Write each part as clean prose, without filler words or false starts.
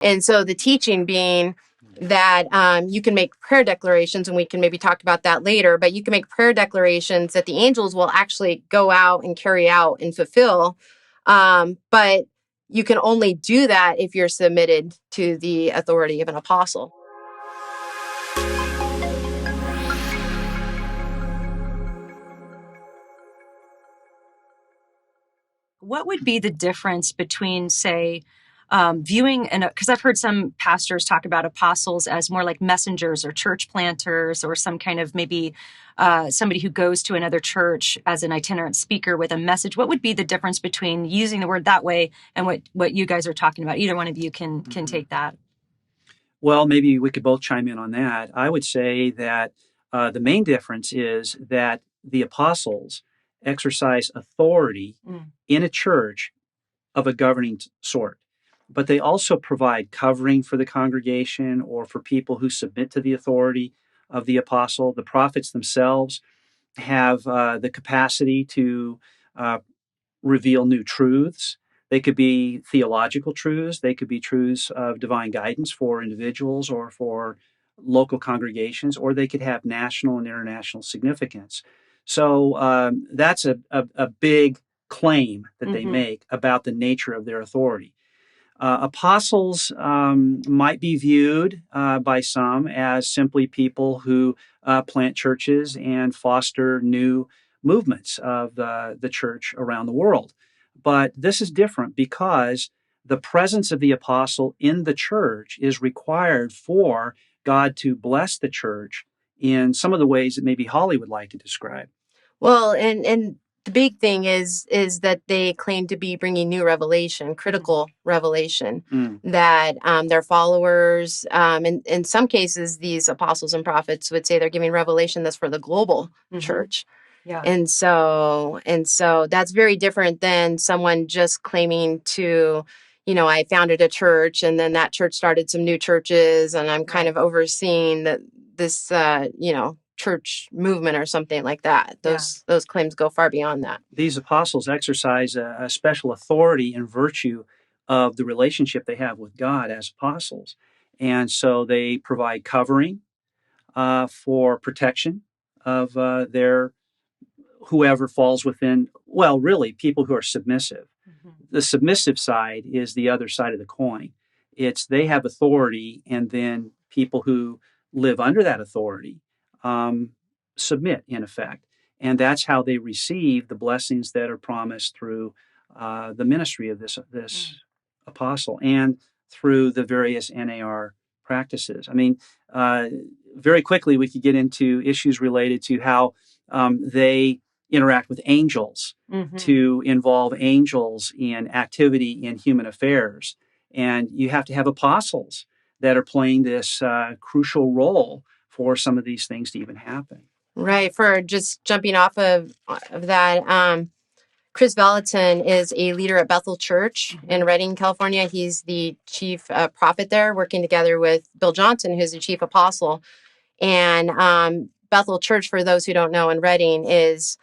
And so the teaching being that you can make prayer declarations, and we can maybe talk about that later, but you can make prayer declarations that the angels will actually go out and carry out and fulfill. But you can only do that if you're submitted to the authority of an apostle. What would be the difference between, say, viewing, because I've heard some pastors talk about apostles as more like messengers or church planters or some kind of maybe somebody who goes to another church as an itinerant speaker with a message. What would be the difference between using the word that way and what you guys are talking about? Either one of you can take that. Well, maybe we could both chime in on that. I would say that the main difference is that the apostles exercise authority in a church of a governing sort, but they also provide covering for the congregation or for people who submit to the authority of the apostle. The prophets themselves have the capacity to reveal new truths. They could be theological truths. They could be truths of divine guidance for individuals or for local congregations, or they could have national and international significance. So that's a big claim that they make about the nature of their authority. Apostles might be viewed by some as simply people who plant churches and foster new movements of the church around the world. But this is different because the presence of the apostle in the church is required for God to bless the church in some of the ways that maybe Holly would like to describe. Well, and the big thing is that they claim to be bringing new revelation, critical revelation, that their followers, in some cases, these apostles and prophets would say they're giving revelation that's for the global church. Yeah. And so that's very different than someone just claiming to, I founded a church and then that church started some new churches and I'm kind of overseeing this church movement or something like that. Those claims go far beyond that. These apostles exercise a special authority in virtue of the relationship they have with God as apostles. And so they provide covering for protection of their whoever falls within, well, really, people who are submissive. The submissive side is the other side of the coin. It's they have authority, and then people who live under that authority submit, in effect. And that's how they receive the blessings that are promised through the ministry of this apostle and through the various NAR practices. I mean, very quickly, we could get into issues related to how they interact with angels, to involve angels in activity in human affairs. And you have to have apostles that are playing this crucial role for some of these things to even happen. Right. For just jumping off of that, Chris Vallotton is a leader at Bethel Church in Redding, California. He's the chief prophet there, working together with Bill Johnson, who's the chief apostle. And Bethel Church, for those who don't know, in Redding, is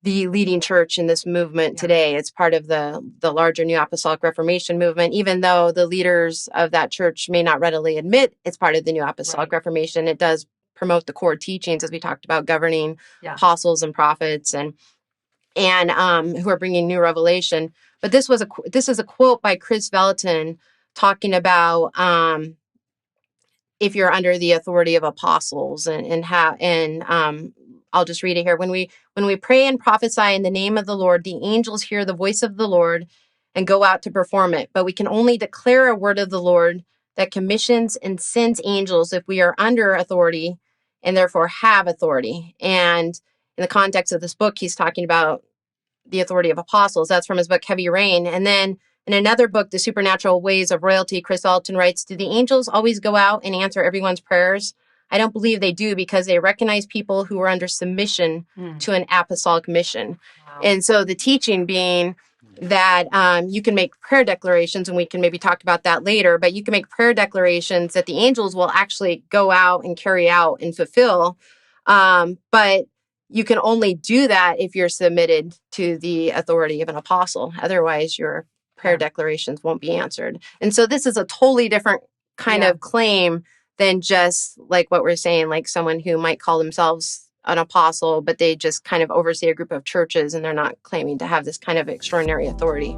the leading church in this movement today. It's part of the larger New Apostolic Reformation movement, even though the leaders of that church may not readily admit it's part of the New Apostolic Reformation. It does promote the core teachings, as we talked about, governing apostles and prophets and who are bringing new revelation. But this is a quote by Chris Vallotton talking about if you're under the authority of apostles and how I'll just read it here. When we pray and prophesy in the name of the Lord, the angels hear the voice of the Lord and go out to perform it. But we can only declare a word of the Lord that commissions and sends angels if we are under authority and therefore have authority. And in the context of this book, he's talking about the authority of apostles. That's from his book, Heavy Rain. And then in another book, The Supernatural Ways of Royalty, Chris Vallotton writes, do the angels always go out and answer everyone's prayers? I don't believe they do, because they recognize people who are under submission to an apostolic mission. Wow. And so the teaching being that you can make prayer declarations, and we can maybe talk about that later, but you can make prayer declarations that the angels will actually go out and carry out and fulfill. But you can only do that if you're submitted to the authority of an apostle. Otherwise, you're prayer declarations won't be answered. And so this is a totally different kind of claim than just like what we're saying, like someone who might call themselves an apostle, but they just kind of oversee a group of churches and they're not claiming to have this kind of extraordinary authority.